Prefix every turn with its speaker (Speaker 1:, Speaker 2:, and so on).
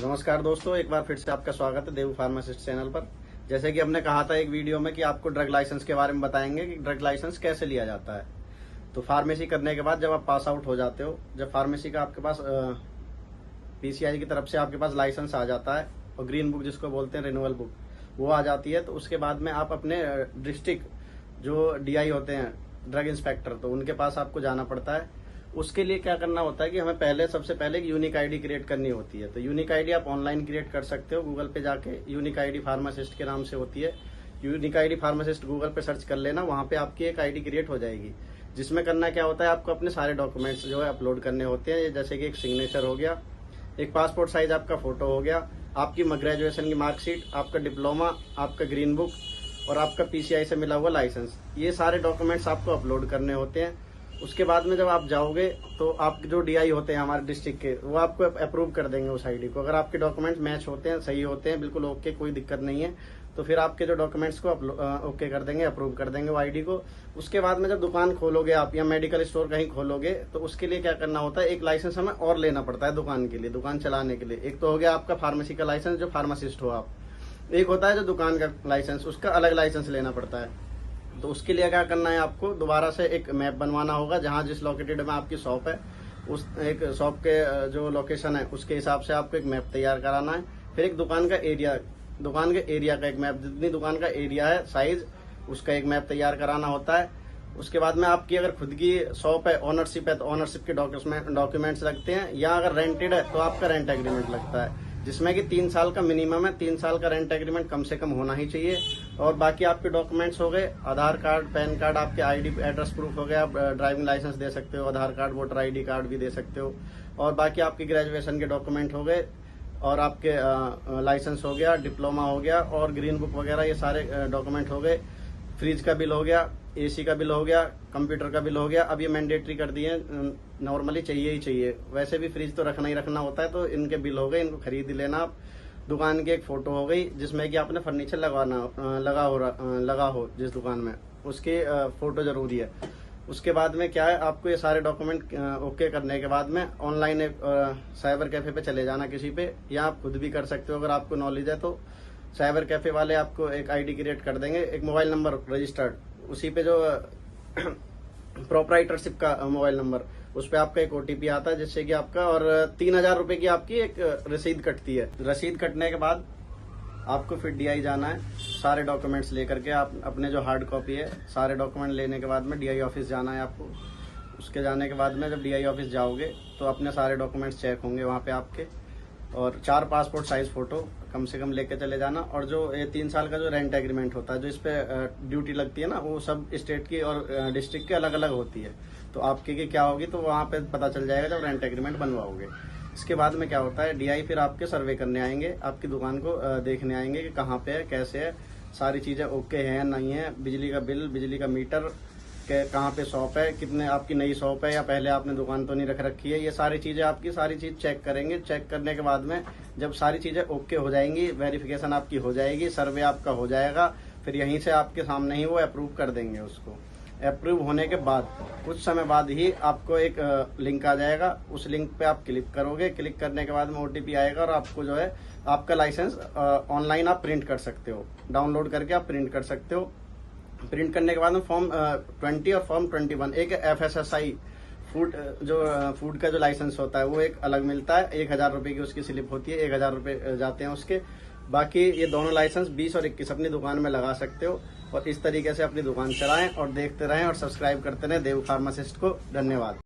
Speaker 1: नमस्कार दोस्तों, एक बार फिर से आपका स्वागत है देव फार्मासिस्ट चैनल पर। जैसे कि हमने कहा था एक वीडियो में कि आपको ड्रग लाइसेंस के बारे में बताएंगे कि ड्रग लाइसेंस कैसे लिया जाता है। तो फार्मेसी करने के बाद जब आप पास आउट हो जाते हो, जब फार्मेसी का आपके पास पीसीआई की तरफ से आपके पास लाइसेंस आ जाता है और ग्रीन बुक जिसको बोलते हैं रिन्यूअल बुक, वो आ जाती है, तो उसके बाद में आप अपने डिस्ट्रिक्ट जो डीआई होते हैं ड्रग इंस्पेक्टर, तो उनके पास आपको जाना पड़ता है। उसके लिए क्या करना होता है कि हमें सबसे पहले एक यूनिक आईडी क्रिएट करनी होती है। तो यूनिक आईडी आप ऑनलाइन क्रिएट कर सकते हो, गूगल पे जाके यूनिक आईडी फार्मासिस्ट के नाम से होती है। यूनिक आईडी फार्मासिस्ट गूगल पे सर्च कर लेना, वहां पे आपकी एक आईडी क्रिएट हो जाएगी, जिसमें करना क्या होता है, आपको अपने सारे डॉक्यूमेंट्स जो है अपलोड करने होते हैं। जैसे कि एक सिग्नेचर हो गया, एक पासपोर्ट साइज आपका फोटो हो गया, आपकी ग्रेजुएशन की मार्कशीट, आपका डिप्लोमा, आपका ग्रीन बुक और आपका पीसीआई से मिला हुआ लाइसेंस, ये सारे डॉक्यूमेंट्स आपको अपलोड करने होते हैं। उसके बाद में जब आप जाओगे तो आप जो डीआई होते हैं हमारे डिस्ट्रिक्ट के, वो आपको अप्रूव कर देंगे उस आईडी को। अगर आपके डॉक्यूमेंट्स मैच होते हैं, सही होते हैं, बिल्कुल ओके, कोई दिक्कत नहीं है, तो फिर आपके जो डॉक्यूमेंट्स को ओके कर देंगे, अप्रूव कर देंगे वो आईडी को। उसके बाद में जब दुकान खोलोगे आप या मेडिकल स्टोर कहीं खोलोगे, तो उसके लिए क्या करना होता है, एक लाइसेंस हमें और लेना पड़ता है दुकान के लिए, दुकान चलाने के लिए। एक तो हो गया आपका फार्मेसी का लाइसेंस जो फार्मासिस्ट हो आप, एक होता है जो दुकान का लाइसेंस, उसका अलग लाइसेंस लेना पड़ता है। तो उसके लिए क्या करना है, आपको दोबारा से एक मैप बनवाना होगा, जहां जिस लोकेटेड में आपकी शॉप है, उस एक शॉप के जो लोकेशन है उसके हिसाब से आपको एक मैप तैयार कराना है। फिर एक दुकान के एरिया का एक मैप, जितनी दुकान का एरिया है साइज, उसका एक मैप तैयार कराना होता है। उसके बाद में आपकी अगर खुद की शॉप है, ओनरशिप है, तो ओनरशिप के डॉक्यूमेंट्स लगते हैं, या अगर रेंटेड है तो आपका रेंट एग्रीमेंट लगता है, जिसमें कि 3 साल का मिनिमम है, 3 साल का रेंट एग्रीमेंट कम से कम होना ही चाहिए। और बाकी आपके डॉक्यूमेंट्स हो गए, आधार कार्ड, पैन कार्ड, आपके आईडी एड्रेस प्रूफ हो गया, आप ड्राइविंग लाइसेंस दे सकते हो, आधार कार्ड, वोटर आईडी कार्ड भी दे सकते हो। और बाकी आपकी ग्रेजुएशन के डॉक्यूमेंट हो गए, और आपके लाइसेंस हो गया, डिप्लोमा हो गया और ग्रीन बुक वगैरह, ये सारे डॉक्यूमेंट हो गए। फ्रिज का बिल हो गया, एसी का बिल हो गया, कंप्यूटर का बिल हो गया। अब ये मैंडेटरी कर दिए, नॉर्मली चाहिए ही चाहिए, वैसे भी फ्रिज तो रखना ही रखना होता है, तो इनके बिल हो गए, इनको खरीद लेना आप। दुकान की एक फोटो हो गई जिसमें कि आपने फर्नीचर लगा हो जिस दुकान में, उसकी फोटो जरूरी है। उसके बाद में क्या है, आपको ये सारे डॉक्यूमेंट ओके करने के बाद में ऑनलाइन एक साइबर कैफे पे चले जाना किसी पे, या आप खुद भी कर सकते हो अगर आपको नॉलेज है तो। साइबर कैफे वाले आपको एक आईडी क्रिएट कर देंगे, एक मोबाइल नंबर रजिस्टर्ड, उसी पे जो प्रोपराइटरशिप का मोबाइल नंबर, उस पे आपका एक ओटीपी आता है, जिससे कि आपका, और 3000 रुपए की आपकी एक रसीद कटती है। रसीद कटने के बाद आपको फिर डीआई जाना है, सारे डॉक्यूमेंट्स लेकर के। आप अपने जो हार्ड कॉपी है, सारे डॉक्यूमेंट लेने के बाद में डीआई ऑफिस जाना है आपको। उसके जाने के बाद में जब डीआई ऑफिस जाओगे तो अपने सारे डॉक्यूमेंट्स चेक होंगे वहाँ पे आपके, और 4 पासपोर्ट साइज फोटो कम से कम लेके चले जाना। और जो ये 3 साल का जो रेंट एग्रीमेंट होता है, जो इस पे ड्यूटी लगती है ना, वो सब स्टेट की और डिस्ट्रिक्ट की अलग अलग होती है। तो आपके की क्या होगी, तो वहाँ पे पता चल जाएगा जब रेंट एग्रीमेंट बनवाओगे। इसके बाद में क्या होता है, डीआई फिर आपके सर्वे करने आएंगे, आपकी दुकान को देखने आएंगे कि कहाँ पे है, कैसे है, सारी चीजें ओके है या नहीं है, बिजली का बिल, बिजली का मीटर, कहाँ पे शॉप है, कितने आपकी नई शॉप है या पहले आपने दुकान तो नहीं रख रखी है, ये सारी चीजें आपकी सारी चीज चेक करेंगे। चेक करने के बाद में जब सारी चीजें ओके हो जाएंगी, वेरिफिकेशन आपकी हो जाएगी, सर्वे आपका हो जाएगा, फिर यहीं से आपके सामने ही वो अप्रूव कर देंगे उसको। अप्रूव होने के बाद कुछ समय बाद ही आपको एक लिंक आ जाएगा, उस लिंक पे आप क्लिक करोगे। क्लिक करने के बाद में ओटीपी आएगा, और आपको जो है आपका लाइसेंस ऑनलाइन आप प्रिंट कर सकते हो, डाउनलोड करके आप प्रिंट कर सकते हो। प्रिंट करने के बाद में फॉर्म 20 और फॉर्म 21, एक FSSI फूड का जो लाइसेंस होता है वो एक अलग मिलता है, 1000 रुपए की उसकी स्लिप होती है, 1000 रुपए जाते हैं उसके। बाकी ये दोनों लाइसेंस 20 और 21 अपनी दुकान में लगा सकते हो, और इस तरीके से अपनी दुकान चलाएं और देखते रहें और सब्सक्राइब करते रहें देव फार्मासिस्ट को। धन्यवाद।